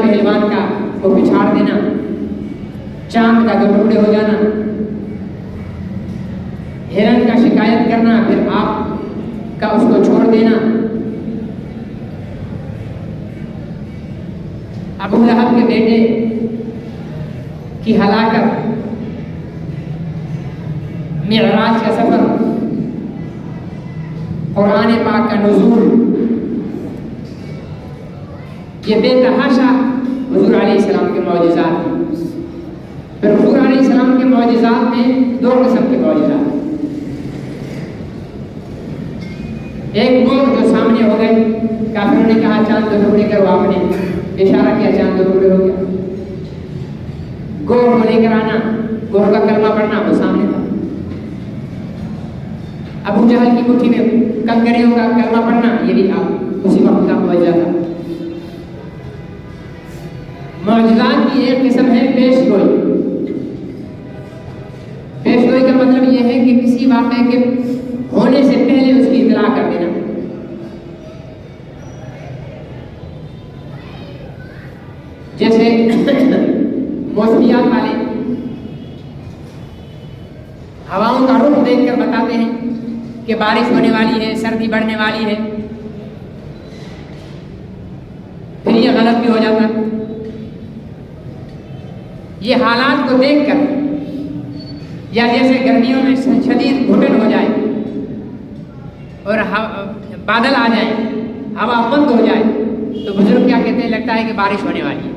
پہلوان کا کو پچھاڑ دینا، چاند کا دو ٹکڑے ہو جانا، ہرن کا شکایت کرنا، پھر آپ کا اس کو چھوڑ دینا، ابو لہب کے بیٹے کی ہلاکت، معراج کا سفر، قرآن پاک کا نزول، یہ بے تحاشا حضور علیہ السلام کے معجزات ہیں۔ پھر حضور علیہ السلام کے معجزات میں دو قسم کے معجزات، ایک وہ جو سامنے ہو گئے، کافروں نے کہا چاند دو ٹکڑے کرو، آپ نے اشارہ کیا چاند دو ٹکڑے ہو گیا۔ گور کو لے کر آنا، گور کا کلمہ پڑھنا، وہ سامنے تھا۔ ابو جہل کی مٹھی میں کنکریوں کا کلمہ پڑھنا، یہ بھی آپ اسی وقت کا معجزہ تھا۔ معجزات کی ایک قسم ہے پیش گوئی۔ پیش گوئی کا مطلب یہ ہے کہ کسی واقعے کے ہونے سے پہلے اس کی اطلاع کر دینا۔ جیسے موسمیات والے ہواؤں کا رخ دیکھ کر بتاتے ہیں کہ بارش ہونے والی ہے، سردی بڑھنے والی ہے، پھر یہ غلط بھی ہو جاتا ہے۔ یہ حالات کو دیکھ کر، یا جیسے گرمیوں میں شدید گھٹن ہو جائے اور بادل آ جائیں، ہوا بند ہو جائے، تو بزرگ کیا کہتے ہیں، لگتا ہے کہ بارش ہونے والی ہے۔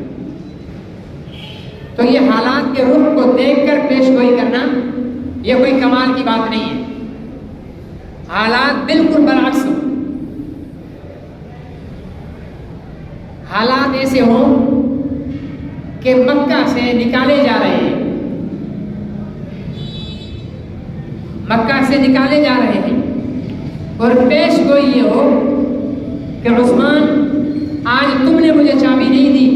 تو یہ حالات کے رخ کو دیکھ کر پیش گوئی کرنا، یہ کوئی کمال کی بات نہیں ہے۔ حالات بالکل برعکس ہوں، حالات ایسے ہوں کہ مکہ سے نکالے جا رہے ہیں، مکہ سے نکالے جا رہے ہیں، اور پیش گوئی یہ ہو کہ عثمان آج تم نے مجھے چابی نہیں دی،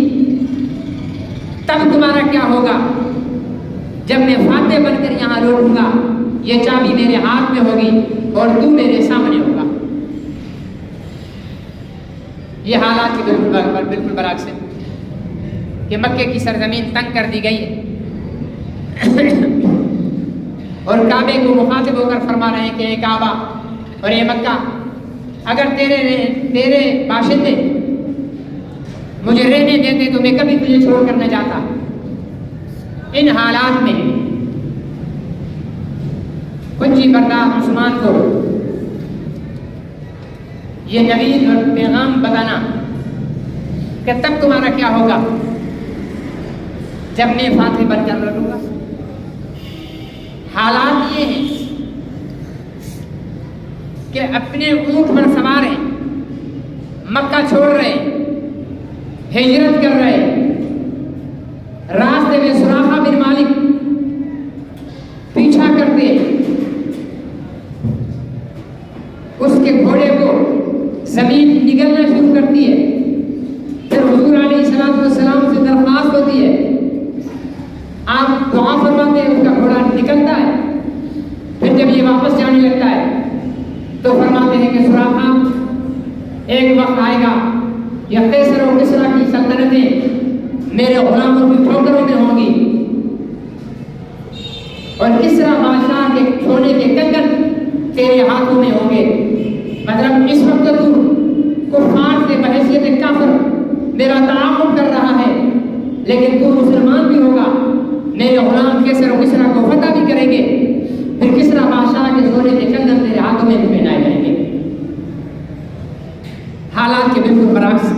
تب تمہارا کیا ہوگا جب میں فاتح بن کر یہاں لوٹوں گا، یہ چابی میرے ہاتھ میں ہوگی اور تو میرے سامنے ہوگا۔ یہ حالات کی بالکل برعکس ہے کہ مکے کی سرزمین تنگ کر دی گئی ہے اور کعبے کو مخاطب ہو کر فرما رہے ہیں کہ اے کعبہ اور اے مکہ، اگر تیرے باشندے مجھے رہنے دیتے تو میں کبھی تجھے چھوڑ کر نہ جاتا۔ ان حالات میں کنجی بردار عثمان کو یہ نوید اور پیغام بتانا کہ تب تمہارا کیا ہوگا جب میں فاتح بن کر لوٹوں گا۔ حالات یہ ہیں کہ اپنے اونٹ پر سوار ہیں، مکہ چھوڑ رہے ہیں، ہجرت کر رہے ہیں، راستے میں سراقہ بن مالک پیچھا کرتے ہیں، اس کے گھوڑے کو زمین نگلنا شروع کرتی ہے، پھر حضور علیہ السلام سے درخواست ہوتی ہے، آپ دعا فرماتے ہیں، اس کا گھوڑا نکلتا ہے، پھر جب یہ واپس جانے لگتا ہے تو فرماتے ہیں کہ سراقہ ایک وقت آئے گا یا قیصر و کسریٰ کی سلطنتیں میرے غلاموں کی ٹھوکروں میں ہوں گی اور کسریٰ بادشاہ کے سونے کے کنگن تیرے ہاتھوں میں ہوں گے۔ مطلب اس وقت تو کفار سے بحیثیت کافر میرا تعاقب کر رہا ہے، لیکن تو مسلمان بھی ہوگا، میرے غلام قیصر و کسریٰ کو فتح بھی کریں گے، پھر کسریٰ بادشاہ کے سونے کے کنگن تیرے ہاتھوں میں پہنائے جائیں گے۔ حالات کے بالکل برعکس۔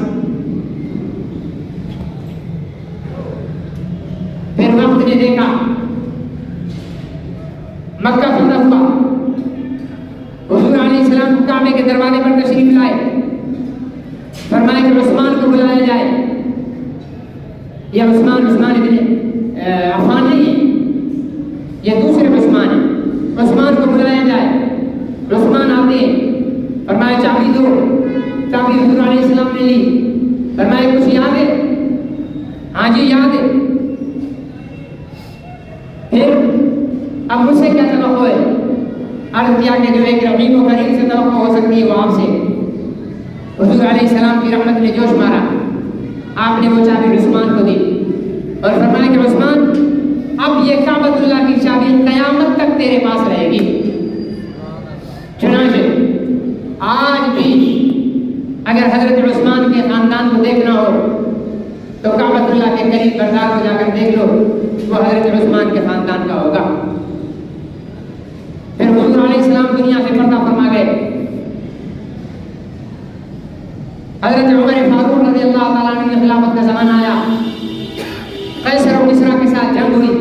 پھر وقت نے دیکھا مکہ فتح ہوا، حضور علیہ السلام کعبے کے دروازے پر تشریف لائے، فرمایا کہ عثمان کو بلایا جائے۔ یہ عثمان ابن عفان نہیں ہے، یہ دوسرے عثمان ہیں، عثمان کو بلایا جائے۔ عثمان آتے ہیں، فرمایا چابی دو، چابی حضور علیہ السلام نے لی، فرمایا کچھ یاد ہے؟ ہاں جی یاد ہے۔ پھر اب مجھ سے کیا توقع ہے؟ عرض کیا کہ جو ایک رقیب و قریب سے توقع ہو سکتی ہے وہ آپ سے۔ حضور علیہ السلام کی رحمت نے جوش مارا، آپ نے وہ چابی عثمان کو دی اور فرمایا کہ عثمان اب یہ کعبۃ اللہ کی چابی قیامت تک تیرے پاس رہے گی۔ چنانچہ آج بھی اگر حضرت عثمان کے خاندان کو دیکھنا ہو تو کعبۃ اللہ کے قریب بازار کو جا کر دیکھ لو، وہ حضرت عثمان کے خاندان کا ہوگا۔ پھر حضور علیہ السلام دنیا سے پردہ فرما گئے۔ حضرت عمر فاروق رضی اللہ تعالیٰ عنہ کی خلافت کا زمانہ آیا، قیصر و کسریٰ کے ساتھ جنگ ہوئی،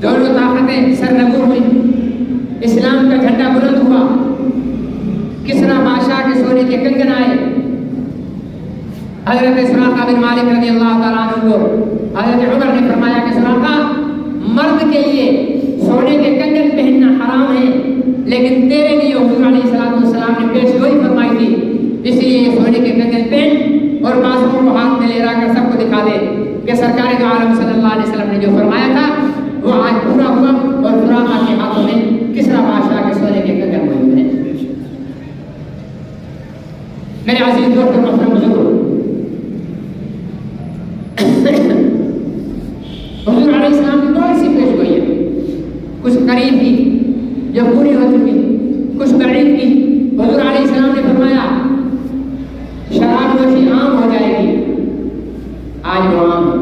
دونوں طاقتیں سرنگوں ہوئی، اسلام کا جھنڈا بلند ہوا، کسریٰ بادشاہ کے سونے کے کنگن آئے۔ حضرت سراقہ بن مالک رضی اللہ تعالیٰ عنہ کو حضرت عمر نے فرمایا کہ سراقہ، مرد کے لیے سونے کے کنگن پہننا حرام ہے، لیکن تیرے لیے حضور علیہ السلام نے پیش گوئی فرمائی تھی، اس لیے یہ سونے کے کنگن پہن اور بازوؤں کو ہاتھ میں لے رہا کر سب کو دکھا دے کہ سرکار دو عالم صلی اللہ علیہ وسلم نے جو فرمایا تھا وہ آج پورا ہوا، اور سراقہ کے ہاتھوں میں کسریٰ بادشاہ کے سونے کے کنگن موجود ہیں۔ میرے عزیز دوست اور محترم بزرگوں، حضور علیہ السلام کی بہت سی پیش گوئی ہے، کچھ قریب کی جو پوری ہو چکی، کچھ بعید کی۔ حضور علیہ السلام نے فرمایا شراب نوشی عام ہو جائے گی، آج وہ عام ہے۔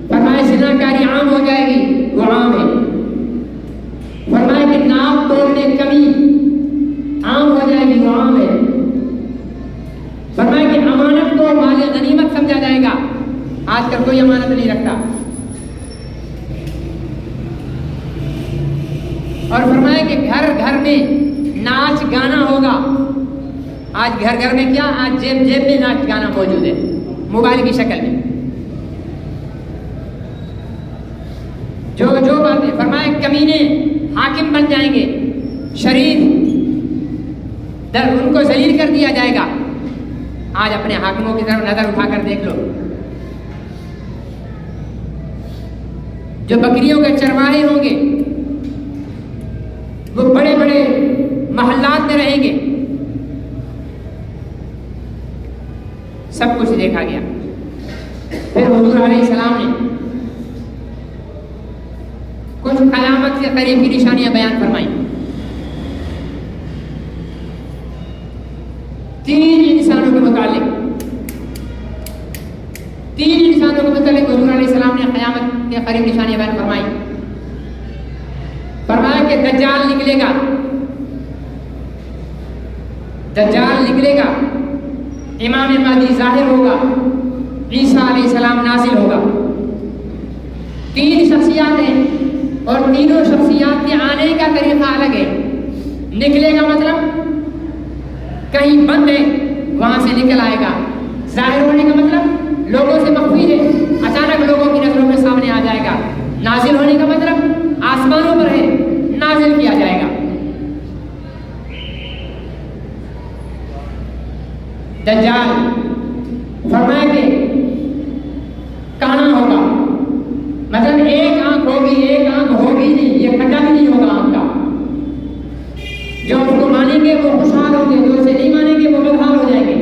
فرمایا زنا کاری عام ہو جائے گی، وہ عام ہے۔ فرمایا کہ ناپ توڑنے کمی عام ہو جائے گی، وہ عام ہے۔ فرمایا کہ امانت کو مال غنیمت سمجھا جائے گا، آج کل کوئی امانت نہیں رکھتا۔ اور فرمایا کہ گھر گھر میں ناچ گانا ہوگا، آج گھر گھر میں کیا، آج جیب جیب میں ناچ گانا موجود ہے، موبائل کی شکل میں جو باتیں۔ فرمایا کمینے حاکم بن جائیں گے، شریر ان کو ذلیل کر دیا جائے گا۔ آج اپنے حاکموں کی طرف نظر اٹھا کر دیکھ لو، جو بکریوں کے چرواہے ہوں گے وہ بڑے بڑے محلات میں رہیں گے، سب کچھ دیکھا گیا۔ پھر حضور علیہ السلام نے کچھ قیامت سے قریب کی نشانیاں بیان فرمائیں۔ 3 انسانوں کے متعلق حضور علیہ السلام نے قیامت کے قریب نشانیاں بیان فرمائی۔ فرمایا کہ دجال نکلے گا، امام مہدی ظاہر ہوگا، عیسیٰ علیہ السلام نازل ہوگا۔ 3 شخصیات ہیں اور تینوں شخصیات کے آنے کا طریقہ الگ ہے۔ نکلے گا مطلب کہیں بند ہے وہاں سے نکل آئے گا، ظاہر ہونے کا مطلب لوگوں سے مخفی ہے، اچانک لوگوں کی نظروں میں سامنے آ جائے گا۔ نازل ہونے کا مطلب آسمانوں پر ہے، نازل کیا جائے گا۔ دجال فرمایا کہ کہاں ہوگا، مطلب ایک آنکھ ہوگی نہیں، یہ کھڈا بھی نہیں ہوگا آنکھ کا۔ جو اس کو مانیں گے وہ خوشحال ہوں گے، جو اسے نہیں مانیں گے وہ بدحال ہو جائیں گے۔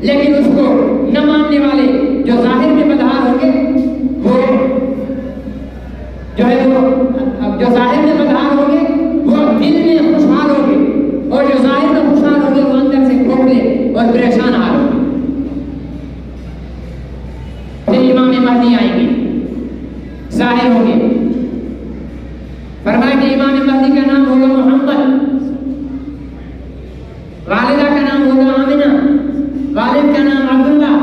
لیکن اس کو نہ ماننے والے جو ظاہر میں بدحال ہوں گے وہ جو ظاہر میں بدحال ہوں گے وہ دل میں خوشحال ہوں گے، اور جو ظاہر میں خوشحال ہوں گے وہ اندر سے کھوکھلے اور پریشان حال ہوں گے۔ پھر امام مہدی آئیں گے، ظاہر ہوں گے۔ فرمایا کہ امام مہدی کا نام ہوگا محمد، والدہ کا نام ہوگا آمنہ، والد کا نام عبداللہ،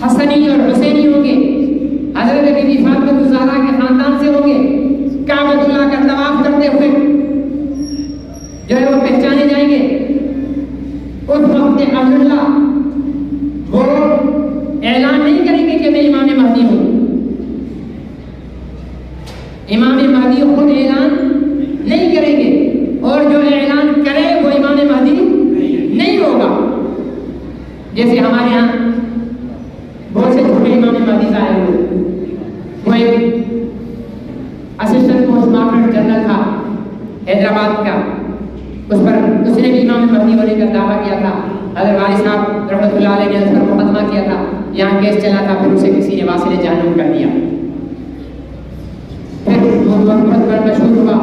حسنی اور حسینی ہوں گے، حضرت بی بی فاطمہ الزہرا کے خاندان سے ہوں گے۔ کعبۃ اللہ کا طواف کرتے ہوئے جو ہے وہ پہچانے جائیں گے۔ اس وقت عبداللہ وہ اعلان نہیں کریں گے کہ میں امام مہدی ہوں، امام مہدی خود اعلان نہیں کریں گے، اور جو اعلان کرے وہ امام مہدی نہیں ہوگا۔ جیسے ہمارے ہاں بہت سے چھوٹے امام مہدی ظاہر ہوئے، وہ ایک اسسٹنٹ پوسٹ ماسٹر جنرل تھا حیدرآباد کا، اس نے بھی امام مہدی ہونے کا دعویٰ کیا تھا۔ حضرت والی صاحب رحمۃ اللہ علیہ نے اس پر مقدمہ کیا تھا، یہاں کیس چلا تھا، پھر اسے کسی نے واصل جہنم کر دیا. پھر وہ بہت بڑا مشہور ہوا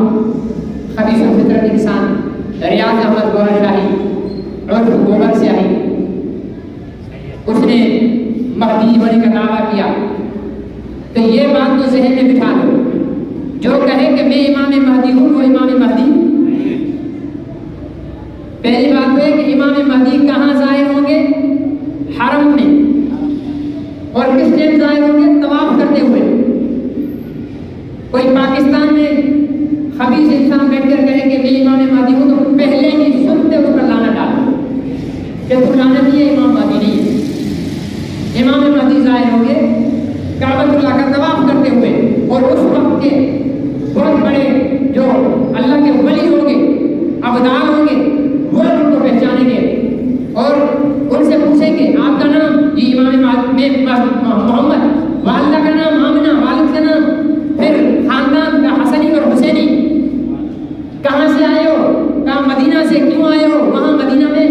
خبیث الفطرت انسان ریاض احمد گوہر شاہی اور گوبر سیاہی. اس نے مہدی ہونے کا دعویٰ کیا. تو یہ بات تو ذہن میں بٹھا لو، جو کہے کہ میں امام مہدی ہوں وہ امام مہدی. پہلی بات تو ہے کہ امام مہدی کہاں ظاہر ہوں گے؟ حرم میں. اور کس ٹائم ظاہر ہوں گے؟ طواف کرتے ہوئے. کوئی پاکستان میں خبیث انسان بیٹھ کر کہے کہ میں امام مہدی ہوں تو پہلے ہی سنتے اس پر لعنت ڈالو کہ تو لعنتی ہے، امام مہدی نہیں ہے. امام مہدی ظاہر ہوں گے کعبۃ اللہ کا طواف کرتے ہوئے، اور اس وقت کے بہت بڑے جو اللہ کے ولی ہوں گے، ابدال ہوں گے، وہ ان کو پہچانیں گے اور ان سے پوچھیں گے آپ کا نام؟ یہ امام محمد. والدہ کا نام آمنہ، والد کا نام، پھر خاندان کا حسنی اور حسینی. کہاں سے آئے ہو؟ کہاں مدینہ سے. کیوں آئے ہو؟ وہاں مدینہ میں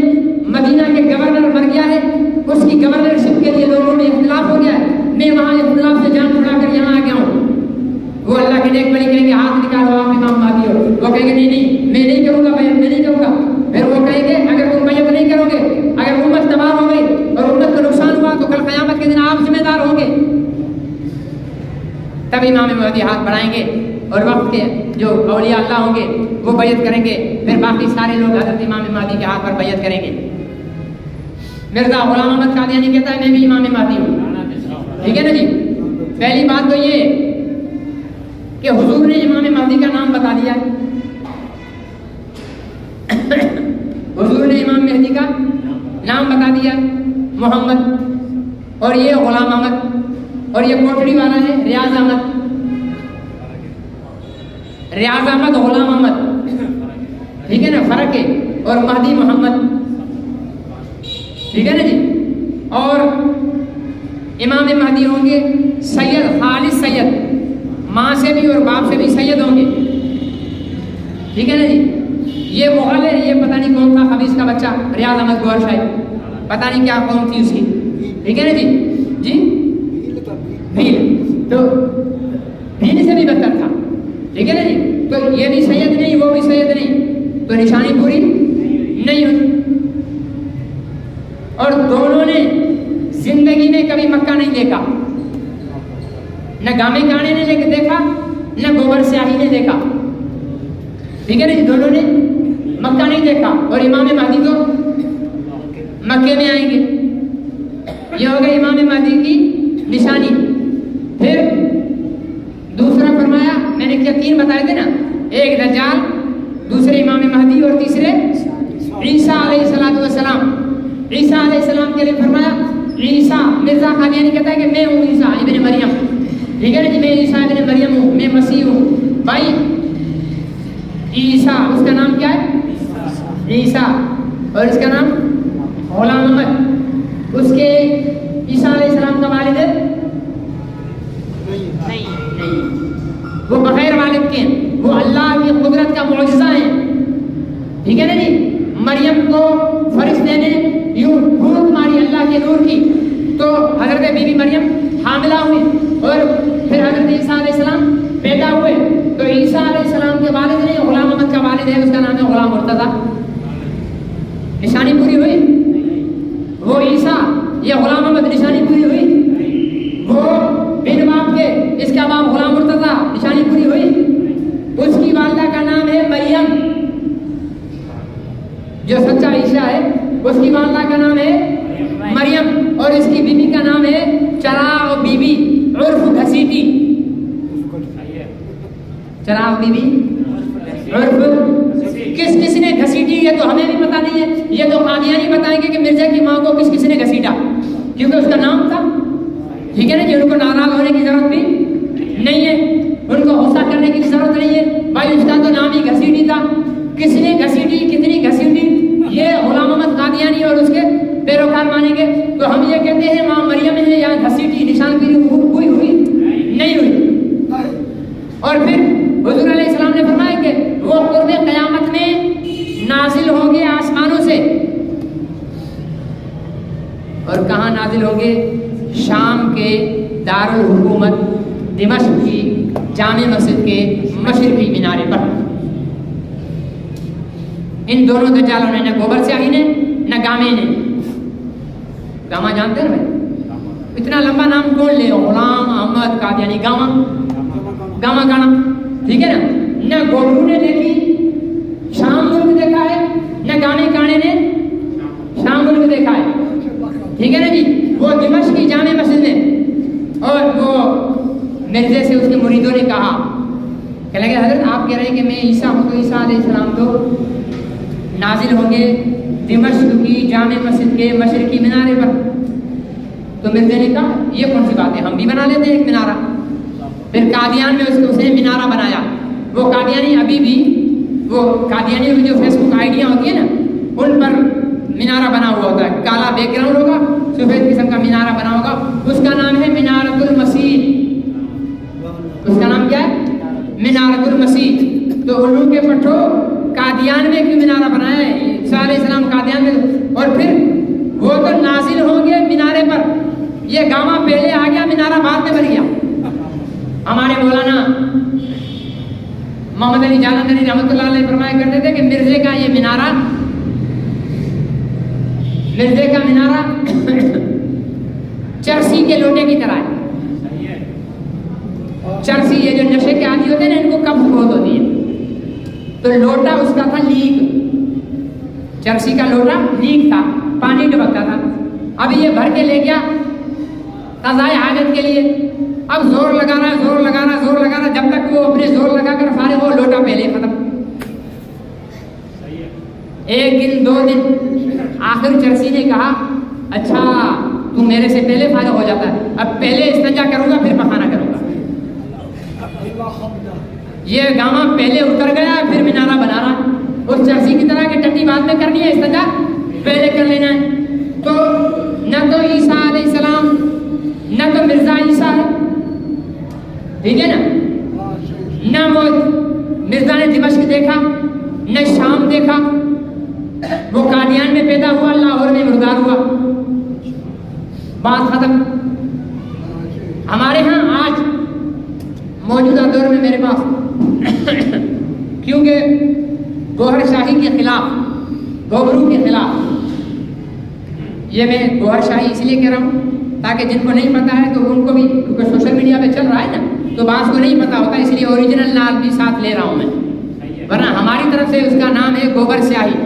مدینہ کے گورنر مر گیا ہے، اس کی گورنرشپ کے لیے لوگوں میں اختلاف ہو گیا ہے، میں وہاں اختلاف سے جان چھڑا کر یہاں آ گیا ہوں. وہ اللہ کے نیک بلی کہیں گے ہاتھ نکالو آپ امام مہدی ہو. وہ کہیں گے نہیں میں نہیں کروں گا بیعت، میں نہیں کروں گا. پھر وہ کہیں گے اگر تم بیعت نہیں کرو گے، اگر امت تباہ ہو گئی اور امت کو نقصان ہوا تو کل قیامت کے دن آپ ذمہ دار ہوں گے. تب امام مہدی ہاتھ بڑھائیں گے اور وقت کے جو اولیاء اللہ ہوں گے وہ بیعت کریں گے. پھر باقی سارے لوگ حضرت امام مہدی کے ہاتھ پر بیعت کریں گے. مرزا غلام احمد قادیانی کہتا ہے میں بھی امام مہدی ہوں. ٹھیک ہے نا جی. پہلی بات تو یہ کہ حضور نے امام مہدی کا نام بتا دیا. حضور نے امام مہدی کا نام بتا دیا محمد، اور یہ غلام احمد، اور یہ کوٹڑی والا ہے ریاض احمد. ریاض احمد غلام احمد، ٹھیک ہے نا، فرق ہے. اور مہدی محمد، ٹھیک ہے نا جی. اور امام مہدی ہوں گے سید، خالص سید، ماں سے بھی اور باپ سے بھی سید ہوں گے. ٹھیک ہے نا جی. یہ مغل ہے، یہ پتہ نہیں کون تھا خبیث کا بچہ ریاض احمد گوہر شاہی، پتہ نہیں کیا قوم تھی اس کی. ٹھیک ہے نا جی. جی بھیل، تو بھیل سے بھی بدتر تھا. ٹھیک ہے نا جی. تو یہ بھی سید نہیں وہ بھی سید نہیں، تو نشانی پوری نہیں ہوئی. اور دونوں نے زندگی میں کبھی مکہ نہیں دیکھا، نہ گامے گانے نے دیکھا، نہ گوبر سیاہی نے دیکھا. ٹھیک ہے نا جی. دونوں نے مکہ نہیں دیکھا. اور امام مہدی تو مکے میں آئیں گے. یہ ہو گئی امام مہدی کی نشانی. پھر دوسرا فرمایا، میں نے کیا تین بتائے تھے نا، ایک دجال، دوسرے امام مہدی، اور تیسرے عیسیٰ علیہ السلام. عیسیٰ علیہ السلام کے لیے فرمایا عیسیٰ. مرزا قادیانی کہتا ہے کہ میں ہوں عیسیٰ ابن مریم. ٹھیک ہے نا جی. میں عیسیٰ ابن مریم ہوں، میں مسیح ہوں. بھائی عیسیٰ اس کا نام کیا ہے؟ عیسیٰ. اور اس کا نام غلام احمد. اس کے عیسیٰ علیہ السلام کا والد ہے نہیں، وہ بغیر والد کے ہیں، وہ اللہ کی قدرت کا معجزہ ہے. ٹھیک ہے نا جی. مریم کو فرشتے نے یوں پھونک ماری اللہ کے نور کی، تو حضرت بی بی مریم حاملہ ہوئی، اور پھر حضرت عیسیٰ علیہ السلام پیدا ہوئے. تو عیسیٰ علیہ السلام کے والد نے غلام احمد کا والد ہے، اس کا نام ہے غلام مرتضیٰ. نشانی پوری ہوئی. وہ عیسیٰ، یہ غلام احمد، نشانی پوری ہوئی. وہ بن باپ کے، اس کا باپ غلام مرتضیٰ، نشانی پوری ہوئی. اس کی والدہ کا نام ہے مریم، جو سچا عیسیٰ ہے اس کی والدہ کا نام ہے مریم، اور اس کی بیوی کا نام ہے چراغ بی بی عرف گھسیٹی. چراغ بی بی عرف کس نے گھسیٹی یہ تو ہمیں بھی پتہ نہیں ہے. یہ تو قادیانی بتائیں گے کہ مرزا کی ماں کو کس نے گھسیٹا، کیونکہ اس کا نام تھا. ٹھیک ہے نا جی. ان کو ناراض ہونے کی ضرورت بھی نہیں ہے، ان کو غصہ کرنے کی ضرورت نہیں ہے. بھائی اس کا تو نام ہی گھسیٹی تھا. کس نے گھسیٹی، کتنی گھسیٹی، یہ غلام احمد قادیانی اور اس کے پیروکار مانیں گے. تو ہم یہ کہتے ہیں ماں مریم ہے یا گھسیٹی، نشان گیری ہوئی نہیں ہوئی. اور پھر حضور علیہ السلام نے فرمایا کہ وہ قرب قیامت میں نازل ہوں گے آسمانوں سے. اور کہاں نازل ہوں گے؟ شام کے دارالحکومت دمشق کی جامع مسجد کے مشرقی مینارے پر۔ ان دونوں دجالوں نے، نہ گوبر سیاہی نے نہ گامے نے۔ گاما جانتے ہیں بھائی؟ اتنا لمبا نام کون لے؟ غلام احمد قادیانی، گاما گاما گانا، ٹھیک ہے نا؟ نہ گوبرو نے دیکھی شام ملک دیکھا ہے، نہ گانے کانے نے شام ملک دیکھا ہے، ٹھیک ہے نا جی؟ وہ دمشق کی جامع مسجد میں، اور وہ مرزے سے اس کے مریدوں نے کہا کہ لگے حضرت آپ کہہ رہے ہیں کہ میں عیسیٰ ہوں، تو عیسیٰ علیہ السلام تو نازل ہوں گے دمشق کی جامع مسجد کے مشرقی مینارے پر۔ تو مرزے نے کہا یہ کون سی بات ہے، ہم بھی بنا لیتے ہیں ایک مینارہ۔ پھر قادیان میں اس نے مینارہ بنایا۔ وہ قادیانی ابھی بھی، وہ قادیانی کی جو فیس بک آئیڈیاں ہوتی ہیں نا، ان پر مینارہ بنا ہوا ہوتا ہے، کالا بیک گراؤنڈ ہوگا، سفید قسم کا مینارہ بنا ہوگا، اس کا نام ہے منارۃ المسیح۔ اس کا نام کیا ہے؟ منارۃ المسیح۔ تو الو کے پٹھو قادیان میں کیوں مینارہ بنایا ہے؟ عیسیٰ علیہ السلام قادیان میں، اور پھر وہ تو نازل ہوں گے مینارے پر، یہ گاما پہلے آ گیا، مینارہ بعد میں بن گیا۔ ہمارے مولانا محمد علی جالندھری رحمۃ اللہ علیہ فرمایا کرتے تھے کہ مرزے کا یہ مینارہ، مرزے کا مینارہ چرسی کے لوٹے کی طرح ہے۔ چرسی، یہ جو نشے کے عادی ہوتے ہیں نا، ان کو قبض بہت ہوتی ہے، تو لوٹا اس کا تھا لیک، چرسی کا لوٹا لیک تھا، پانی ڈبکتا تھا۔ اب یہ بھر کے لے گیا قضائے حاجت کے لیے، اب زور لگا رہا، زور لگا رہا، زور لگا رہا، جب تک وہ اپنے زور لگا کر فارغ ہو، لوٹا پہلے ختم۔ ایک دن، 2 دن، آخر چرسی نے کہا اچھا تو میرے سے پہلے فارغ ہو جاتا ہے، اب پہلے استنجا کروں گا پھر پخانا کروں گا۔ یہ گاما پہلے اتر گیا، پھر مینارہ بنا رہا، اس چرسی کی طرح کہ ٹٹی بعد میں کرنی ہے، استنجا پہلے کر لینا ہے۔ تو نہ تو عیسیٰ علیہ السلام نہ تو مرزا عیسیٰ ہے، ٹھیک ہے نا؟ نہ وہ مرزا نے دمشق دیکھا، نہ شام دیکھا، وہ قادیان میں پیدا ہوا، لاہور میں مردار ہوا، بات ختم۔ ہمارے ہاں آج موجودہ دور میں میرے پاس کیونکہ گوہر شاہی کے خلاف، گوبرو کے خلاف، یہ میں گوہر شاہی اس لیے کہہ رہا ہوں تاکہ جن کو نہیں پتا ہے تو ان کو بھی، کیونکہ سوشل میڈیا پہ چل رہا ہے نا، تو بعض کو نہیں پتا ہوتا، اس لیے اوریجنل نام بھی ساتھ لے رہا ہوں میں، ورنہ ہماری طرف سے اس کا نام ہے گوبر سیاہی،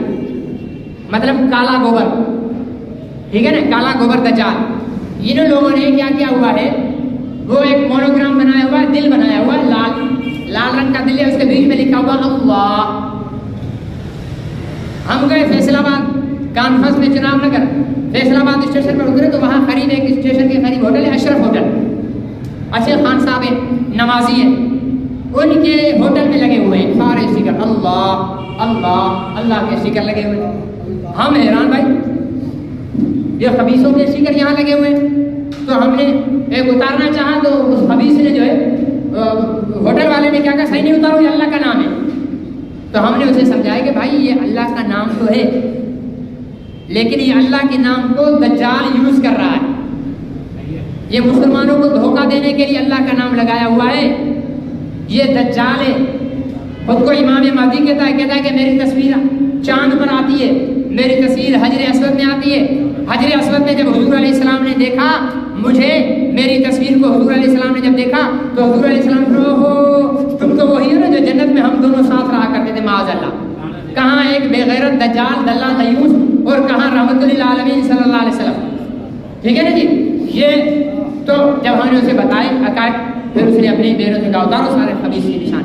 مطلب کالا گوبر، ٹھیک ہے نا؟ کالا گوبر دجال۔ ان لوگوں نے کیا کیا ہوا ہے، وہ ایک مونوگرام بنایا ہوا ہے، دل بنایا ہوا ہے، لال رنگ کا دل ہے، اس کے بیچ میں لکھا ہوا اللہ۔ ہم گئے فیصل آباد کانفرنس میں، چناب نگر، فیصل آباد اسٹیشن پر اترے تو وہاں قریب ایک اسٹیشن کے قریب ہوٹل ہے، اشرف ہوٹل، اشرف خان صاحب ہیں، نمازی ہیں، ان کے ہوٹل میں لگے ہوئے ہیں سارے اسٹیکر، اللہ اللہ اللہ کے اسٹیکر لگے ہوئے ہیں۔ ہم حیران بھائی، یہ خبیثوں کے اسٹیکر یہاں لگے ہوئے ہیں، تو ہم نے ایک اتارنا چاہا تو اس خبیث نے جو ہے ہوٹل والے نے کیا کہا، صحیح نہیں اتارو، یہ اللہ کا نام ہے۔ تو ہم نے اسے سمجھایا کہ بھائی یہ اللہ کا نام تو ہے، لیکن یہ اللہ کے نام کو دجال یوز کر رہا ہے، یہ مسلمانوں کو دھوکہ دینے کے لیے اللہ کا نام لگایا ہوا ہے، یہ دجال ہے۔ خود کو امام مہدی کہتا ہے کہ میری تصویر چاند پر آتی ہے، میری تصویر حجر اسود میں آتی ہے۔ حجر اسود میں جب حضور علیہ السلام نے دیکھا مجھے، میری تصویر کو حضور علیہ السلام نے جب دیکھا تو حضور علیہ السلام نے اوہو تم تو وہی ہو نا جو جنت میں ہم دونوں ساتھ رہا کرتے تھے، معاذ اللہ۔ کہاں ایک بے غیرت دجال دلہ دیوس، اور کہاں رحمت للعالمین صلی اللہ علیہ وسلم، ٹھیک ہے نا جی؟ یہ تو جب ہم نے اسے بتائے عقائد، پھر اس نے اپنے بیروں سے کہا اتارو سارے خبیث کی نشان۔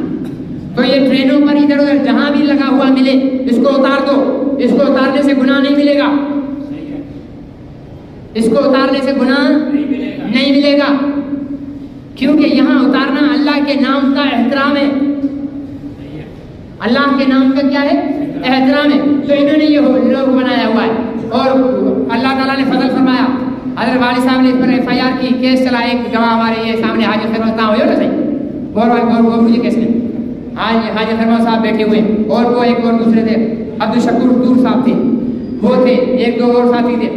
تو یہ ٹرینوں پر ادھر ادھر جہاں بھی لگا ہوا ملے اس کو اتار دو، اس کو اتارنے سے گناہ نہیں ملے گا، اس کو اتارنے سے گناہ نہیں ملے گا، کیونکہ یہاں اتارنا اللہ کے نام کا احترام ہے، اللہ کے نام کا کیا ہے؟ احترام ہے۔ تو انہوں نے یہ لوگ بنایا ہوا ہے، اور اللہ تعالیٰ نے فضل فرمایا، حضرت والد صاحب نے اس پر FIR کی، کیس چلا، ایک گواہ ہمارے یہ سامنے حاجی خیرمہ صاحب ہوئے نا، صحیح گور مجھے کیس میں حاجی خیرمہ صاحب بیٹھے ہوئے، اور وہ ایک اور دوسرے تھے، عبدالشکور دور صاحب تھے، وہ تھے، ایک دو اور ساتھی تھے۔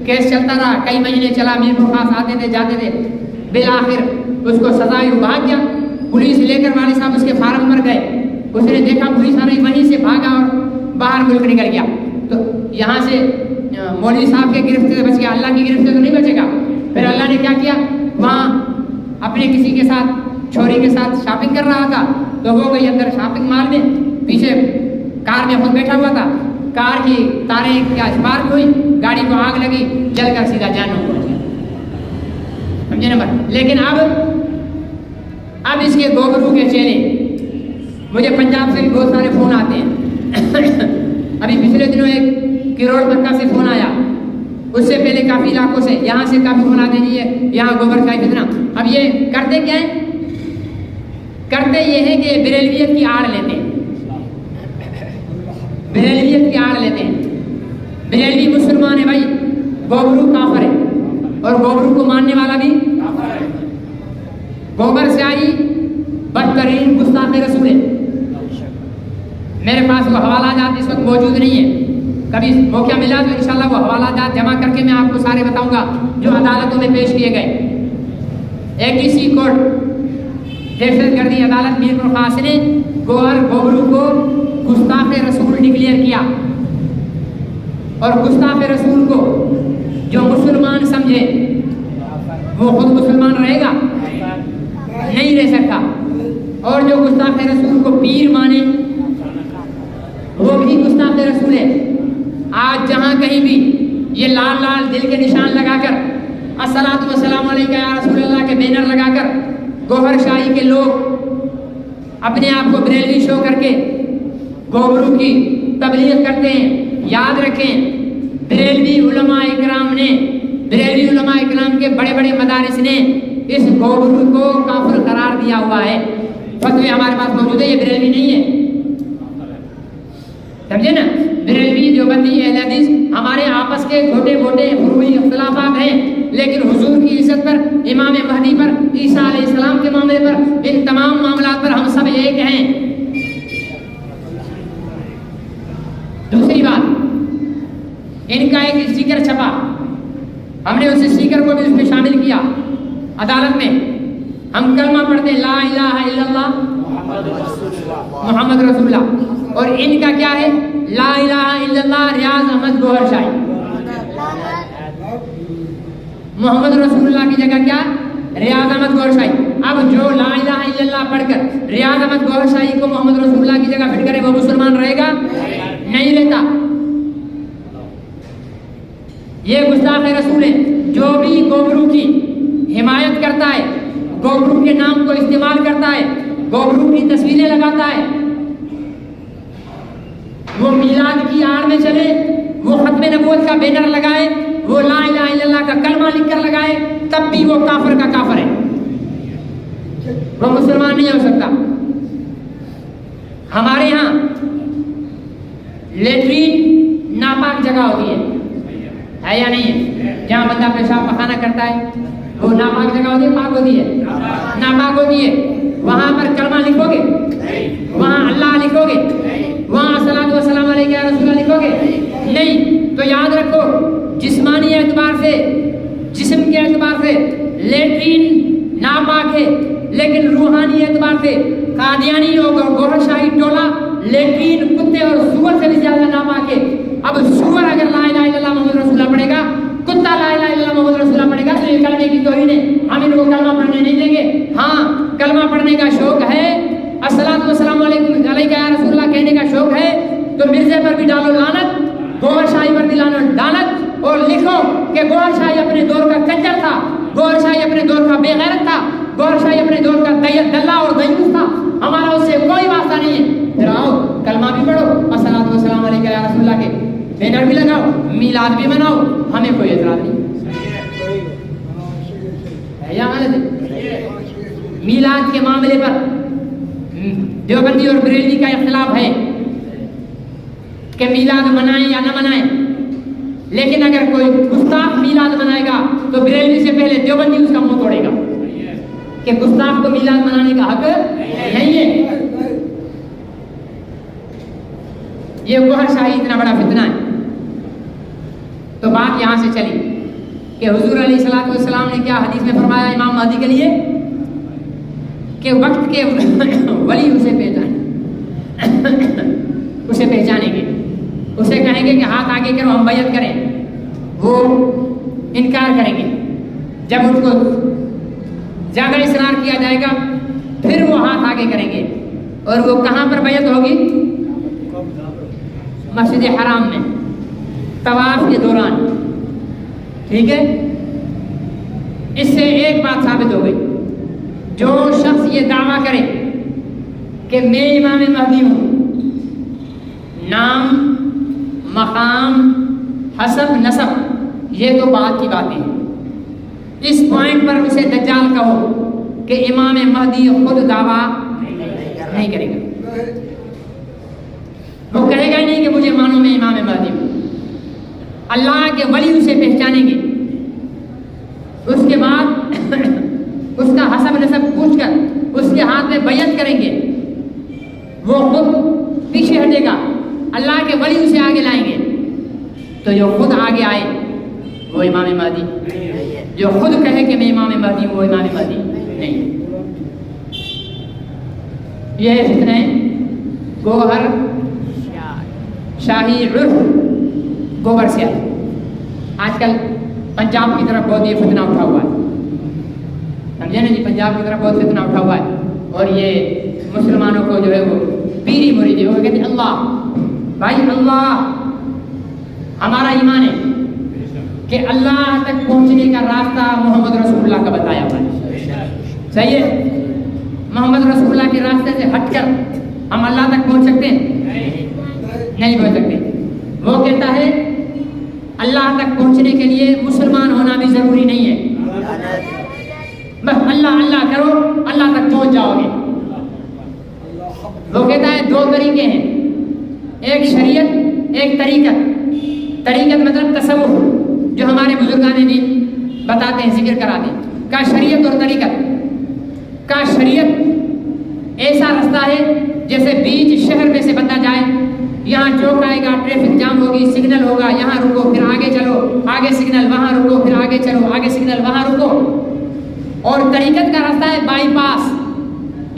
کیس چلتا رہا, کئی مہینے چلا, میر خاص آتے تھے جاتے تھے, بالآخر اس کو سزا ہوئی, بھاگ گیا. پولیس لے کر والد صاحب اس کے فارم پر گئے, اس نے دیکھا پولیس آ رہی, وہیں سے بھاگا اور باہر ملک نکل گیا. تو یہاں سے مولوی صاحب کے گرفت سے بچ گیا, اللہ کی گرفت سے تو نہیں بچے گا. پھر اللہ نے کیا کیا, وہاں اپنے کسی کے ساتھ, چھوری کے ساتھ شاپنگ کر رہا تھا, تو وہ گئی اندر شاپنگ مال میں, پیچھے کار میں خود بیٹھا ہوا تھا, کار کی تاریں کیا اسپارک ہوئی, گاڑی کو آگ لگی, جل کر سیدھا جہنم پہنچ گیا. سمجھے نا. لیکن اب اس کے گوبرو کے چیلے, مجھے پنجاب سے بھی بہت سارے فون آتے ہیں. ابھی پچھلے دنوں ایک کروڑ مکہ سے فون آیا, اس سے پہلے کافی علاقوں سے, یہاں سے کافی فون آتے ہیں, یہاں گوبر شاہی فتنہ. اب یہ کرتے کیا ہیں, کرتے یہ ہے کہ بریلویت کی آڑ لیتے ہیں, بریلویت کی آڑ لیتے ہیں. بریلوی مسلمان ہے بھائی, گوبرو کافر ہے, اور گوبرو کو ماننے والا بھی گوبر شاہی بدترین گستاخ رسول ہے. میرے پاس وہ حوالہ جات اس وقت موجود نہیں ہے, کبھی موقع ملا تو انشاءاللہ وہ حوالہ جات جمع کر کے میں آپ کو سارے بتاؤں گا جو عدالتوں میں پیش کیے گئے. ایک ڈی سی کورٹ دہشت گردی عدالت میر خاص نے گوبرو کو گستاخ رسول ڈکلیئر کیا, اور گستاخ رسول کو جو مسلمان سمجھے وہ خود مسلمان رہے گا, نہیں رہ سکتا. اور جو گستاخ رسول کو پیر مانے وہ بھی گستاخ رسول ہے. آج جہاں کہیں بھی یہ لال لال دل کے نشان لگا کر الصلاۃ والسلام علیکہ یا رسول اللہ کے بینر لگا کر گوہر شاہی کے لوگ اپنے آپ کو بریلوی شو کر کے گوبرو کی تبلیغ کرتے ہیں. یاد رکھیں, بریلوی علماء اکرام نے, بریلوی علماء اکرام کے بڑے بڑے مدارس نے اس گوبرو کو کافر قرار دیا ہوا ہے. فتوی ہمارے پاس موجود ہے, یہ بریلوی نہیں ہے, سمجھے نا. بریلوی دیوبندی اہل حدیث ہمارے آپس کے چھوٹے موٹے فروعی اختلافات ہیں, لیکن حضور کی عزت پر, امام مہدی پر, عیسیٰ علیہ السلام کے معاملے پر, ان تمام معاملات پر ہم سب ایک ہیں. دوسری بات, ان کا ایک اسٹیکر چھپا, ہم نے اس اسٹیکر کو بھی اس میں شامل کیا عدالت میں. ہم کلمہ پڑھتے لا الہ الا اللہ محمد رسول اللہ, اور ان کا کیا ہے, لا الہ الا اللہ ریاض احمد گوہر شاہی. محمد رسول اللہ کی جگہ کیا, ریاض احمد گوہر شاہی. اب جو لا الہ الا اللہ پڑھ کر ریاض احمد گوہر شاہی کو محمد رسول اللہ کی جگہ فٹ کرے وہ مسلمان رہے گا, نہیں رہتا. یہ گستاخ رسول ہے. جو بھی گوبرو کی حمایت کرتا ہے, گوبرو کے نام کو استعمال کرتا ہے, گوبرو کی تصویریں لگاتا ہے, وہ میلاد کی آڑ میں چلے, وہ ختم نبوت کا بینر لگائے, وہ لا الہ الا اللہ کا کلمہ لکھ کر لگائے, تب بھی وہ کافر کا کافر ہے, وہ مسلمان نہیں ہو سکتا. ہمارے ہاں لیٹرین ناپاک جگہ ہوتی ہے یا نہیں ہے, جہاں بندہ پیشاب پخانہ کرتا ہے وہ ناپاک جگہ ہوتی ہے, پاک ہوتی ہے, ناپاک ہوتی ہے. وہاں پر کلمہ لکھو گے, وہاں اللہ لکھو گے, وہاں الصلاۃ والسلام علیکہ یا رسول اللہ لکھو گے, نہیں. تو یاد رکھو, جسمانی اعتبار سے, جسم کے اعتبار سے لیٹرین ناپاک ہے, لیکن روحانی اعتبار سے قادیانی اور گوہر شاہی ٹولہ لیٹرین کتے اور سور سے بھی زیادہ ناپاک ہے. اب سور اگر لا الہ الا اللہ محمد رسول اللہ پڑھے گا, کتا لا الہ الا اللہ محمد رسول اللہ پڑھے گا, تو یہ کلمے کی توہین ہے, ہم ان کو کلمہ پڑھنے نہیں دیں گے. ہاں کلمہ پڑھنے کا شوق ہے, الصلاۃ والسلام علیکہ یا رسول اللہ کہنے کا شوق ہے, تو مرزے پر بھی ڈالو لعنت, گوہر شاہی پر بھی لعنت, اور لکھو کہ گوہر شاہی اپنے دور کا کنجر تھا, گوہر شاہی اپنے دور کا بے غیرت تھا, گوہر شاہی اپنے دور کا دلہ اور دیوس تھا, ہمارا اس سے کوئی واسطہ نہیں ہے. پھر آؤ کلمہ بھی پڑھو, الصلاۃ والسلام علیکہ یا رسول اللہ کے بینر بھی لگاؤ, میلاد بھی مناؤ, ہمیں کوئی اعتراض نہیں ہے یا غلط ہے. میلاد کے معاملے پر دیوبندی اور بریلوی کا اختلاف ہے کہ میلاد منائیں یا نہ منائیں, لیکن اگر کوئی گستاخ میلاد منائے گا تو بریلوی سے پہلے دیوبندی اس کا منہ توڑے گا کہ گستاخ کو میلاد منانے کا حق نہیں ہے. یہ گوہر شاہی اتنا بڑا فتنہ ہے. تو بات یہاں سے چلی. کہ حضور علیہ السلام نے کیا حدیث میں فرمایا امام مہدی کے لیے کہ وقت کے ولی اسے پہچانیں گے، اسے کہیں گے کہ ہاتھ آگے کرو ہم بیعت کریں، وہ انکار کریں گے. جب ان کو زیادہ اصرار کیا جائے گا پھر وہ ہاتھ آگے کریں گے. اور وہ کہاں پر بیعت ہوگی؟ مسجد حرام میں طواف کے دوران. ٹھیک ہے، اس سے ایک بات ثابت ہو گئی، جو شخص یہ دعویٰ کرے کہ میں امام مہدی ہوں، نام، مقام، حسب، نسب یہ تو بات کی باتیں ہیں. اس پوائنٹ پر اسے دجال کہو کہ امام مہدی خود دعویٰ نہیں کرے گا، وہ کہے گا ہی نہیں کہ مجھے مانو میں امام مہدی ہوں. اللہ کے ولی اسے پہچانیں گے، اس کے بعد اس کا حسب نسب پوچھ کر اس کے ہاتھ میں بیعت کریں گے. وہ خود پیچھے ہٹے گا، اللہ کے ولی اسے آگے لائیں گے. تو جو خود آگے آئے وہ امام مہدی، جو خود کہے کہ میں امام مہدی ہوں وہ امام مہدی نہیں. یہ فتنہ گوہر شاہی عرف گوبر سے آئے. آج کل پنجاب کی طرف بہت یہ فتنہ اٹھا ہوا ہے، سمجھے نا جی، پنجاب کی طرف بہت فتنہ اٹھا ہوا ہے. اور یہ مسلمانوں کو جو ہے وہ پیری مرید وہ کہتے ہیں اللہ، بھائی اللہ ہمارا ایمان ہے کہ اللہ تک پہنچنے کا راستہ محمد رسول اللہ کا بتایا ہوا ہے. صحیح ہے، محمد رسول اللہ کے راستے سے ہٹ کر ہم اللہ تک پہنچ سکتے ہیں؟ نہیں پہنچ سکتے. وہ کہتا ہے اللہ تک پہنچنے کے لیے مسلمان ہونا بھی ضروری نہیں ہے، بس اللہ اللہ کرو اللہ تک پہنچ جاؤ گے. وہ کہتا ہے دو طریقے ہیں، ایک شریعت ایک طریقت. طریقت مطلب تصوف جو ہمارے بزرگان دین بتاتے ہیں، ذکر کراتے ہیں. کا شریعت اور طریقت کا شریعت ایسا رستہ ہے جیسے بیچ شہر میں سے بندہ جائے، یہاں چوک آئے گا، ٹریفک جام ہوگی، سگنل ہوگا، یہاں رکو پھر آگے چلو، آگے سگنل، وہاں رکو پھر آگے چلو، آگے سگنل، وہاں رکو. اور طریقت کا راستہ ہے بائی پاس،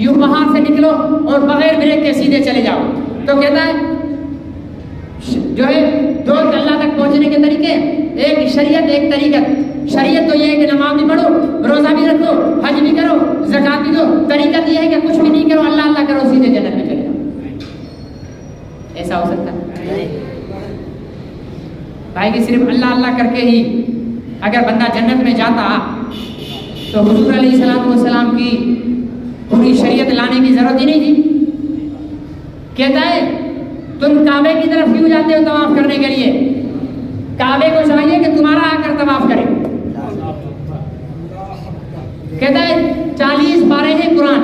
یوں وہاں سے نکلو اور بغیر بریک کے سیدھے چلے جاؤ. تو کہتا ہے جو ہے دو اللہ تک پہنچنے کے طریقے، ایک شریعت ایک طریقت. شریعت تو یہ ہے کہ نماز بھی پڑھو، روزہ بھی رکھو، حج بھی کرو، زکات بھی دو. طریقت یہ ہے کہ کچھ بھی نہیں کرو، اللہ اللہ کرو، سیدھے جنت میں چلے جاؤ. ایسا ہو سکتا ہے بھائی کہ صرف اللہ اللہ کر کے ہی اگر بندہ جنت میں جاتا تو حضور علیہ السلام کی پوری شریعت لانے کی ضرورت ہی نہیں تھی. کہتا ہے تم کعبے کی طرف کیوں جاتے ہو طواف کرنے کے لیے؟ کعبے کو چاہیے کہ تمہارا آ کر طواف کرے. کہتا ہے 40 پارے ہیں قرآن.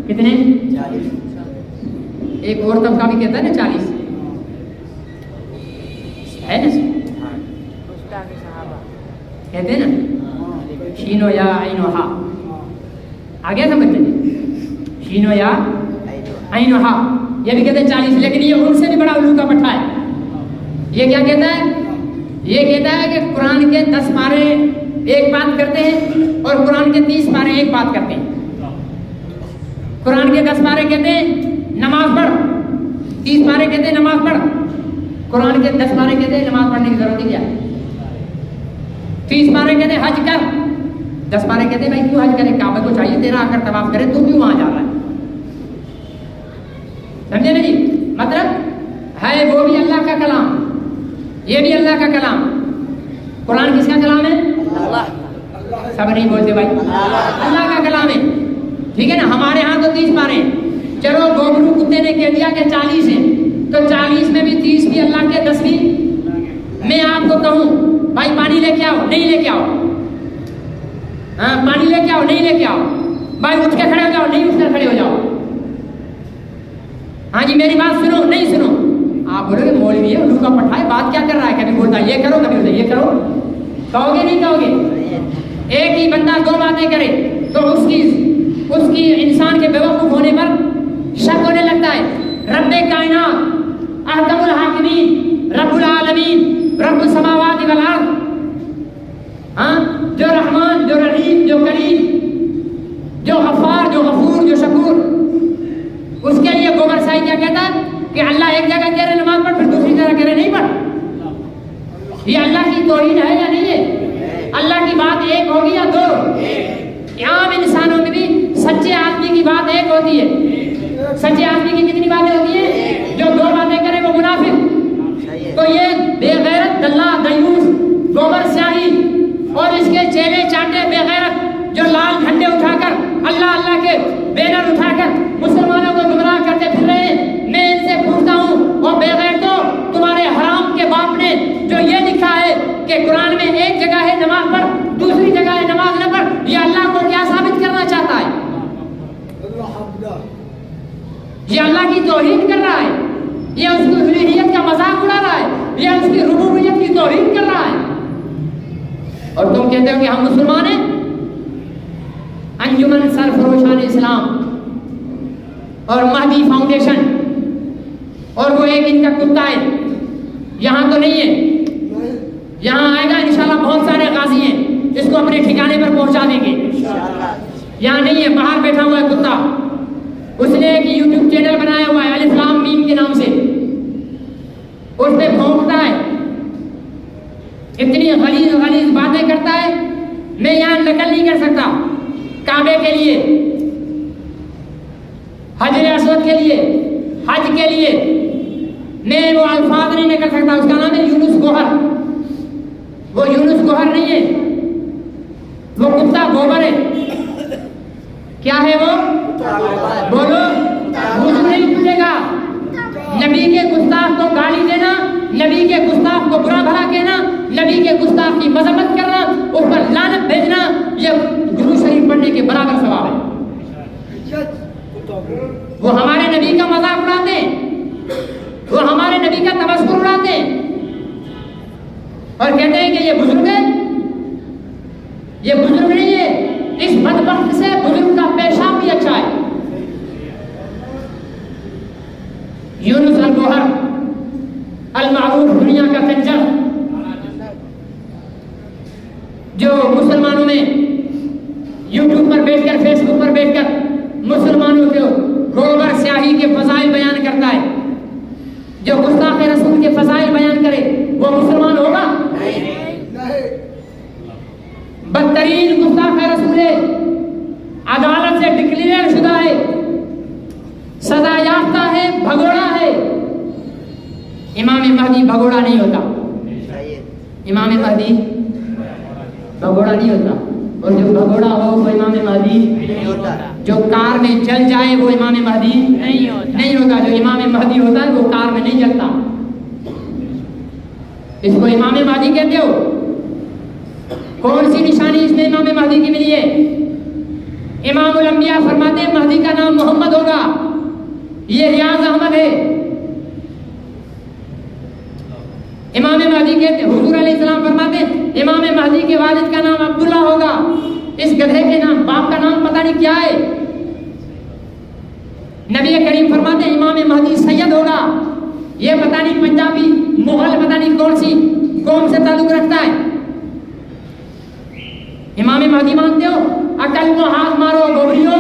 کتنے؟ 40. ایک اور طبقہ بھی کہتا ہے نا 40 ہے نا، کہتے ہیں نا شینو یا عینو ہا. آگے سمجھ میں شینو یا عینو ہا یہ بھی کہتے ہیں 40، لیکن یہ ان سے بھی بڑا الو کا پٹھا ہے. یہ کیا کہتا ہے؟ یہ کہتا ہے کہ قرآن کے 10 پارے ایک بات کرتے ہیں اور قرآن کے 30 پارے ایک بات کرتے ہیں. قرآن کے 10 پارے کہتے ہیں نماز پڑھ، 30 پارے کہتے ہیں نماز پڑھ. قرآن کے 10 پارے کہتے ہیں نماز پڑھنے کی ضرورت ہی کیا ہے. 30 پارے کہتے ہیں حج کر، 10 پارے کہتے ہیں بھائی کیوں حج کرے، کعبہ کو چاہیے تیرا آ کر طواف کرے، تو کیوں وہاں جا رہا ہے. سمجھے نا جی، مطلب ہے وہ بھی اللہ کا کلام، یہ بھی اللہ کا کلام. قرآن کس کا کلام ہے؟ اللہ. سب نہیں بولتے بھائی، اللہ کا کلام ہے. ٹھیک ہے نا، ہمارے ہاں تو 30 پارے ہیں. چلو گوبرو کتے نے کہہ دیا کہ 40 ہیں، تو 40 میں بھی 30 بھی اللہ کے، 10 بھی. میں آپ کو کہوں بھائی پانی لے کے آؤ، نہیں لے کے آؤ، ہاں پانی لے کے آؤ، نہیں لے کے آؤ، بھائی اٹھ کے کھڑے ہو جاؤ، نہیں اٹھ کر کھڑے ہو جاؤ، ہاں جی میری بات سنو، نہیں سنو. آپ بولو گے مولوی ہے، الو کا پٹھا ہے، بات کیا کر رہا ہے، کبھی بولتا ہے یہ کرو، کبھی بولتا ہے یہ کرو. کہو گے نہیں کہو گے؟ ایک ہی بندہ 2 باتیں کرے تو اس کی انسان کے بیوقوف ہونے پر شک ہونے لگتا ہے. رب کائنات، احکم الحاکمین، رب العالمین، رب السماوات والارض، ہاں، جو رحمان، جو رحیم، جو کریم، جو غفار، جو غفور، جو شکور، اس کے لیے گوبر سائی کیا کہتا ہے کہ اللہ ایک جگہ کہہ رہے نماز پڑھ، پھر دوسری جگہ کہہ رہے نہیں پڑھ. یہ اللہ کی توہین ہے یا نہیں ہے؟ اللہ کی بات ایک ہوگی یا دو؟ عام انسانوں میں بھی سچے آدمی کی بات ایک ہوتی ہے. سچے آدمی کی کتنی باتیں ہوتی ہیں؟ جو دو باتیں کرے وہ منافق. تو یہ بے غیرت دلہ دیوس گوبر سیاہی اور اس کے چیلے چانٹے بے غیرت جو لال جھنڈے اٹھا کر اللہ اللہ کے بینر اٹھا کر مسلمانوں کو گمراہ کرتے پھر رہے ہیں. میں ان سے پوچھتا ہوں، اور بے غیرتوں، تمہارے حرام کے باپ نے جو یہ لکھا ہے کہ قرآن میں ایک جگہ ہے نماز پڑھ، دوسری جگہ ہے نماز نہ پڑھ، یہ اللہ کو کیا ثابت کرنا چاہتا ہے؟ یہ اللہ کی توہین کر رہا ہے، یہ اس کی الوہیت کا مذاق اڑا رہا ہے، یہ اس کی ربوبیت کی توہین کر رہا ہے. اور تم کہتے ہو کہ ہم مسلمان ہیں. انجمن سرفروشان اسلام اور مہدی فاؤنڈیشن اور وہ ایک ان کا کتا ہے، یہاں تو نہیں ہے، یہاں آئے گا انشاءاللہ بہت سارے غازی ہیں، اس کو اپنے ٹھکانے پر پہنچا دیں گے. یہاں نہیں ہے، باہر بیٹھا ہوا ہے کتا. اس نے ایک یوٹیوب چینل بنایا ہوا ہے الف لام میم کے نام سے، اس پہ بھونکتا ہے، اتنی غلیظ غلیظ باتیں کرتا ہے. میں یہاں نقل نہیں کر سکتا. کعبے کے لیے، حجر اسود کے لیے، حج کے لیے میں وہ الفاظ نہیں کر سکتا. اس کا نام ہے یونس گوہر. وہ یونس گوہر نہیں ہے، وہ کتا گوبر ہے. کیا ہے وہ؟ بولو. وضو نہیں کھلے گا. نبی کے گستاخ کو گالی دینا، نبی کے گستاخ کو برا بھلا کہنا، نبی کے گستاخ کی مذمت کرنا، اس پر لعنت بھیجنا، یہ درود شریف پڑھنے کے برابر ثواب ہے. وہ ہمارے نبی کا مذاق اڑاتے ہیں، وہ ہمارے نبی کا تبصر اڑاتے ہیں اور کہتے ہیں کہ یہ بزرگ ہے. یہ بزرگ نہیں ہے. اس بدبخت سے بزرگ کا پیشاب بھی اچھا ہے. یونس الگوہر المعروف دنیا کا کنجر، جو مسلمانوں میں یوٹیوب پر بیٹھ کر، فیس بک پر بیٹھ کر مسلمانوں کو گوبر سیاہی کے فضائل بیان کرتا ہے. جو گستاخ رسول کے فضائل بیان کرے وہ مسلمان ہوگا؟ بدترین گستاخ رسول ہے، عدالت سے ڈکلیئر شدہ ہے، سزا یافتہ ہے، بھگوڑا ہے. امام مہدی بھگوڑا نہیں ہوتا. امام مہدی بھگوڑا نہیں ہوتا. اور جو بھگوڑا ہو وہ امام مہدی نہیں ہوتا. جو کار میں جل جائے وہ امام مہدی نہیں ہوتا. جو امام مہدی ہوتا ہے وہ کار میں نہیں جلتا. اس کو امام مہدی کہتے ہو. کون سی نشانی اس میں امام مہدی کی ملی ہے؟ امام الانبیاء فرماتے ہیں مہدی کا نام محمد ہوگا. یہ ریاض احمد ہے. امام مہدی کہتے ہیں، حضور علیہ السلام فرماتے ہیں امام مہدی کے والد کا نام عبداللہ ہوگا. اس گدھے کے نام، باپ کا نام پتہ نہیں کیا ہے. نبی کریم فرماتے ہیں امام مہدی سید ہوگا. یہ پتہ نہیں پنجابی، مغل، پتہ نہیں کون سی قوم سے تعلق رکھتا ہے. امام مہدی مانتے ہو؟ عقل کو ہاتھ مارو گوبریو.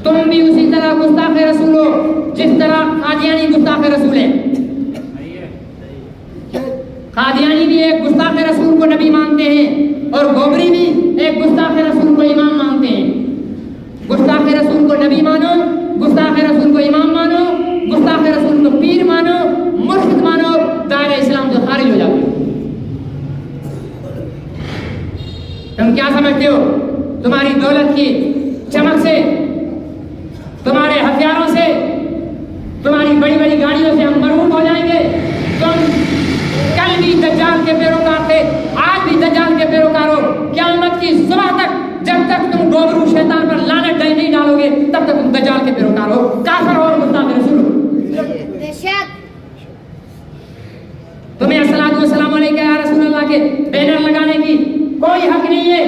تم بھی اسی طرح گستاخ رسول ہو جس طرح قادیانی گستاخ رسول ہے. قادیانی بھی ایک گستاخ رسول کو نبی مانتے ہیں اور گوبری بھی ایک گستاخ رسول کو امام مانتے ہیں. گستاخ رسول کو نبی مانو، گستاخ رسول کو امام مانو، گستاخ رسول کو پیر مانو، مرشد مانو، دائرہ اسلام سے خارج ہو جاتے. تم کیا سمجھتے ہو؟ تمہاری دولت کی چمک سے، تمہارے ہتھیاروں سے، تمہاری بڑی بڑی گاڑیوں سے ہم مرعوب ہو جائیں گے. تم کل بھی دجال کے پیروکار تھے، آج بھی دجال کے پیروکار ہو. قیامت کی صبح تک جب تک تم گوبرو شیطان پر لعنت نہیں ڈالو گے تب تک تم دجال کے پیروکار ہو، کافر ہو اور گستاخ رسول ہو. تمہیں الصلوۃ والسلام علیکہ یا رسول اللہ کے بینر لگانے کی کوئی حق نہیں ہے.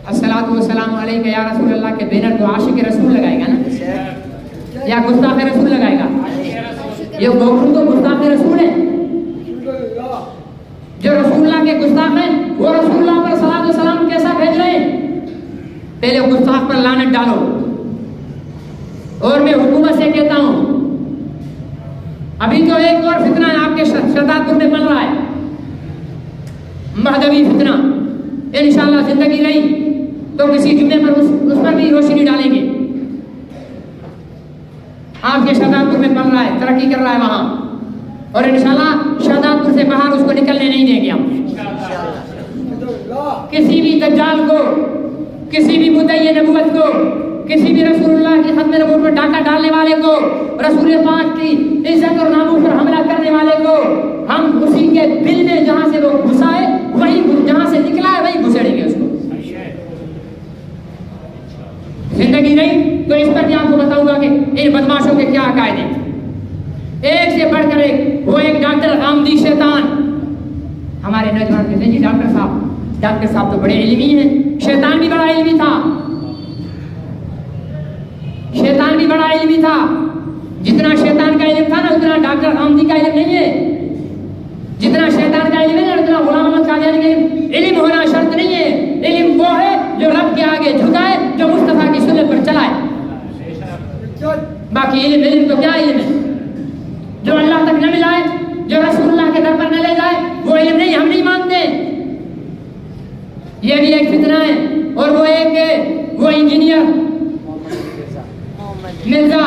الصلوۃ والسلام علیکہ یا رسول اللہ کے بینر تو عاشق رسول لگائے گا نا، یا گستاخ رسول لگائے گا؟ یہ گوبرو تو گستاخ رسول ہے. گستاخ ہیں وہ رسول اللہ پر صلوات و سلام کیسا بھیج رہے ہیں؟ پہلے گستاخ پر لعنت ڈالو. اور میں حکومت سے کہتا ہوں ابھی تو ایک اور فتنہ آپ کے شہزاد پور میں بن رہا ہے, مہدوی فتنہ. انشاءاللہ زندگی رہی تو کسی جمعے پر اس پر بھی روشنی ڈالیں گے. آپ کے شہزاد پور میں بن رہا ہے, ترقی کر رہا ہے وہاں, اور انشاءاللہ شہزاد پور سے باہر اس کو نکلنے نہیں دیں گے ہم. کسی بھی دجال کو, کسی بھی مدعی نبوت کو, کسی بھی رسول اللہ کی ختم نبوت پر ڈاکہ ڈالنے والے کو, رسول پاک کی عزت اور ناموس پر حملہ کرنے والے کو ہم اسی کے دل میں جہاں سے وہ گھسا ہے وہیں, جہاں سے نکلا ہے وہیں گھسیڑیں گے اس کو. زندگی نہیں تو اس پر بھی آپ کو بتاؤں گا کہ ان بدماشوں کے کیا عقائد ہیں. ایک سے بڑھ کر ایک, وہ ایک ڈاکٹر غامدی شیطان. ہمارے نوجوان کہتے ہیں جی ڈاکٹر صاحب تو بڑے علمی ہیں. شیطان بھی بڑا علمی تھا, شیطان بھی بڑا علمی تھا. جتنا شیطان کا علم تھا نا اتنا ڈاکٹر غامدی کا علم نہیں ہے. جتنا شیطان کا علم ہے نا اتنا غلام احمد قادیانی کا علم ہونا شرط نہیں ہے. علم وہ ہے جو رب کے آگے جھکائے, جو مصطفیٰ کی سنت پر چلائے. باقی علم تو کیا علم ہے جو اللہ تک نہ ملائے, جو رسول اللہ کے در پر نہ لے جائے, وہ علم نہیں, ہم نہیں مانتے. یہ بھی ایک فتنہ ہے. اور وہ ایک وہ انجینئر مرزا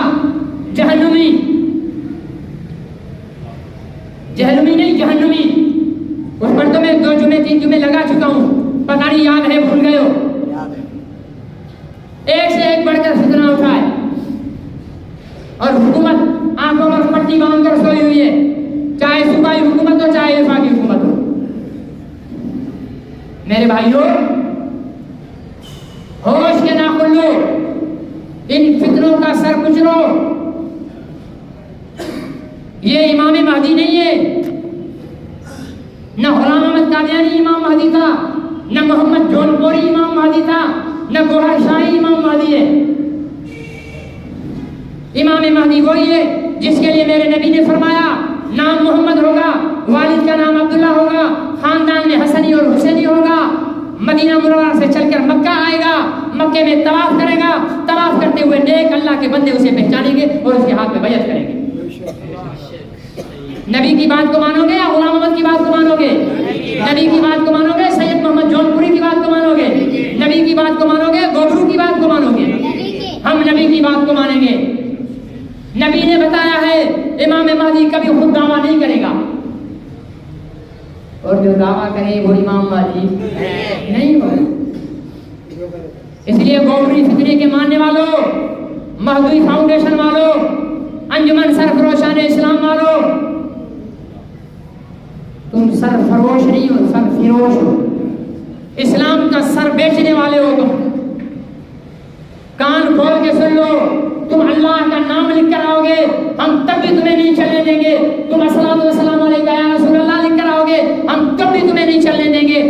جہنمی نہیں جہنمی, اس پر تو میں 2 جمعے 3 جمعے لگا چکا ہوں, پتہ نہیں یاد ہے بھول گئے ہو. ایک سے ایک بڑھ کر فتنہ اٹھائے اور حکومت آنکھوں پر پٹی باندھ کر سوئی ہوئی ہے, چاہے صوبائی حکومت ہو چاہے وفاقی حکومت ہو. میرے بھائیوں ہوش کے ناخن لو, ان فتنوں کا سر کچلو. یہ امام مہدی نہیں ہے, نہ غلام احمد قادیانی امام مہدی تھا, نہ محمد جون پوری امام مہدی تھا, نہ گوہر شاہی امام مہدی ہے. امام مہدی وہی ہے جس کے لیے میرے نبی نے فرمایا نام محمد ہوگا, والد کا نام عبداللہ ہوگا, خاندان میں حسنی اور حسینی ہوگا, مدینہ منورہ سے چل کر مکہ آئے گا, مکے میں طواف کرے گا, طواف کرتے ہوئے نیک اللہ کے بندے اسے پہچانیں گے اور اس کے ہاتھ میں بیعت کریں گے. نبی کی بات کو مانو گے یا غلام احمد کی بات کو مانو گے؟ نبی کی بات کو مانو گے, سید محمد جون پوری کی بات کو مانو گے, نبی کی بات کو مانو گے, گوبرو کی بات کو مانو گے؟ ہم نبی کی بات کو مانیں گے. نبی نے بتایا ہے امام مہدی کبھی خود دعویٰ نہیں کرے گا, اور جو دعویٰ کرے وہ امام مہدی نہیں ہوگا. اس لیے گوبری فتنے کے ماننے والوں, مہدوی فاؤنڈیشن والوں, انجمن سرفروشان اسلام والوں, تم سر فروش نہیں ہو, سر فروش ہو. اسلام کا سر بیچنے والے ہو تم. کان کھول کے سن لو, تم اللہ کا نام لکھ کر آؤ گے ہم تب بھی تمہیں نہیں چلنے دیں گے. تم الصلوۃ والسلام علیک یا رسول اللہ لکھ کر آؤ گے ہم تب بھی تمہیں نہیں چلنے دیں گے.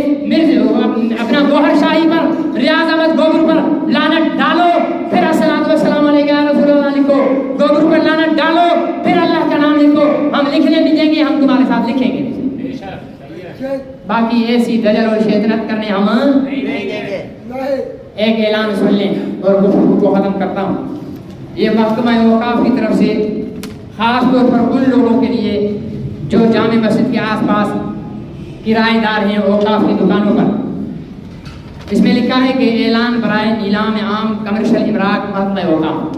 اپنا گوہر شاہی پر, ریاض احمد گوبر پر لعنت ڈالو, پھر الصلوۃ والسلام علیک یا رسول اللہ لکھو. گوبر پر لعنت ڈالو, پھر اللہ کا نام لکھو. ہم لکھنے بھی دیں گے, ہم تمہارے ساتھ لکھیں گے. باقی ایسی دجل اور شیطنت کرنے ہم نہیں دیں گے. ایک اعلان سن لیں اور گفتگو کو ختم کرتا ہوں. یہ محکمہ اوقاف کی طرف سے خاص طور پر ان لوگوں کے لیے جو جامع مسجد کے آس پاس کرایہ دار ہیں اوقاف کی دکانوں پر, اس میں لکھا ہے کہ اعلان برائے نیلام عام کمرشل امراء محکمہ اوقاف.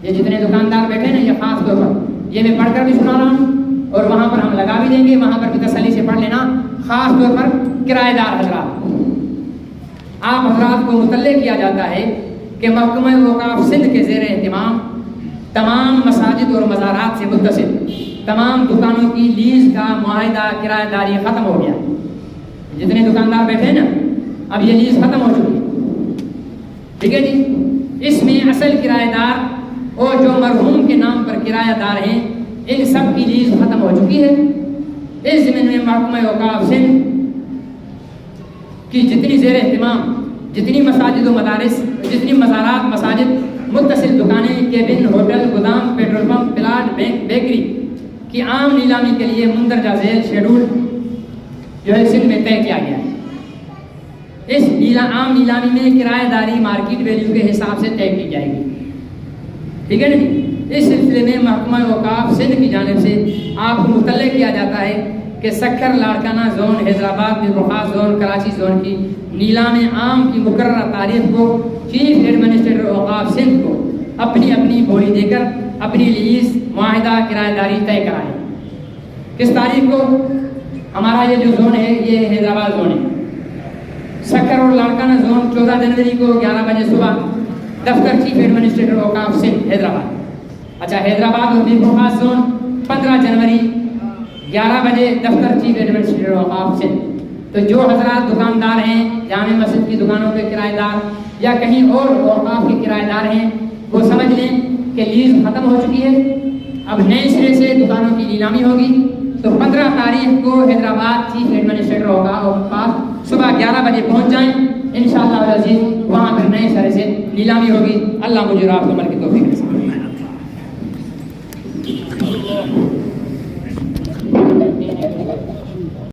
یہ جتنے دکاندار بیٹھے ہیں یہ خاص طور پر یہ میں پڑھ کر بھی سنا رہا ہوں اور وہاں پر ہم لگا بھی دیں گے, وہاں پر بھی تسلی سے پڑھ لینا. خاص طور پر کرایہ دار حضرات, آپ حضرات کو مطلع کیا جاتا ہے کہ محکمہ اوقاف سندھ کے زیر اہتمام تمام مساجد اور مزارات سے متصل تمام دکانوں کی لیز کا معاہدہ کرایہ داری ختم ہو گیا. جتنے دکاندار بیٹھے ہیں نا اب یہ لیز ختم ہو چکی ہے, ٹھیک ہے جی. اس میں اصل کرایہ دار اور جو مرحوم کے نام پر کرایہ دار ہیں ان سب کی لیز ختم ہو چکی ہے. اس زمین میں محکمہ اوقاف سندھ کی جتنی زیر اہتمام, جتنی مساجد و مدارس, جتنی مزارات, مساجد, متصل دکانیں, کیبن, ہوٹل, گودام, petrol pump, plot, bank, bakery کی عام نیلامی کے لیے مندرجہ ذیل شیڈول جو ہے سندھ میں طے کیا گیا ہے۔ اس عام نیلامی میں کرایہ داری مارکیٹ ویلیو کے حساب سے طے کی جائے گی، ٹھیک ہے نا جی۔ اس سلسلے میں محکمہ اوقاف سندھ کی جانب سے آپ کو مطلع کیا جاتا ہے کہ سکھر لاڑکانہ زون حیدرآباد میں بخار زون کراچی زون کی نیلام عام کی مقررہ تاریخ کو چیف ایڈمنسٹریٹر اوقاف سندھ کو اپنی اپنی بولی دے کر اپنی لیز معاہدہ کرایہ داری طے کرائیں۔ کس تاریخ کو؟ ہمارا یہ جو زون ہے یہ حیدرآباد زون ہے۔ سکھر اور لاڑکانہ زون 14 جنوری کو 11 بجے صبح دفتر چیف ایڈمنسٹریٹر اوقاف سندھ حیدرآباد۔ اچھا، حیدرآباد اور میر بخار زون 15 جنوری 11 بجے دفتر چیف ایڈمنسٹریٹر اوقاف سندھ۔ تو جو حضرات دکاندار ہیں، جامع مسجد کی دکانوں کے کرایہ دار یا کہیں اور اوقاف کے کرایہ دار ہیں، وہ سمجھ لیں کہ لیز ختم ہو چکی ہے، اب نئے سرے سے دکانوں کی نیلامی ہوگی۔ تو 15 تاریخ کو حیدرآباد چیف ایڈمنسٹریٹر اوقاف صبح 11 بجے پہنچ جائیں، انشاءاللہ العزیز وہاں پر نئے سرے سے نیلامی ہوگی۔ اللہ مجھے آپ کو عمل کی توفیق دے۔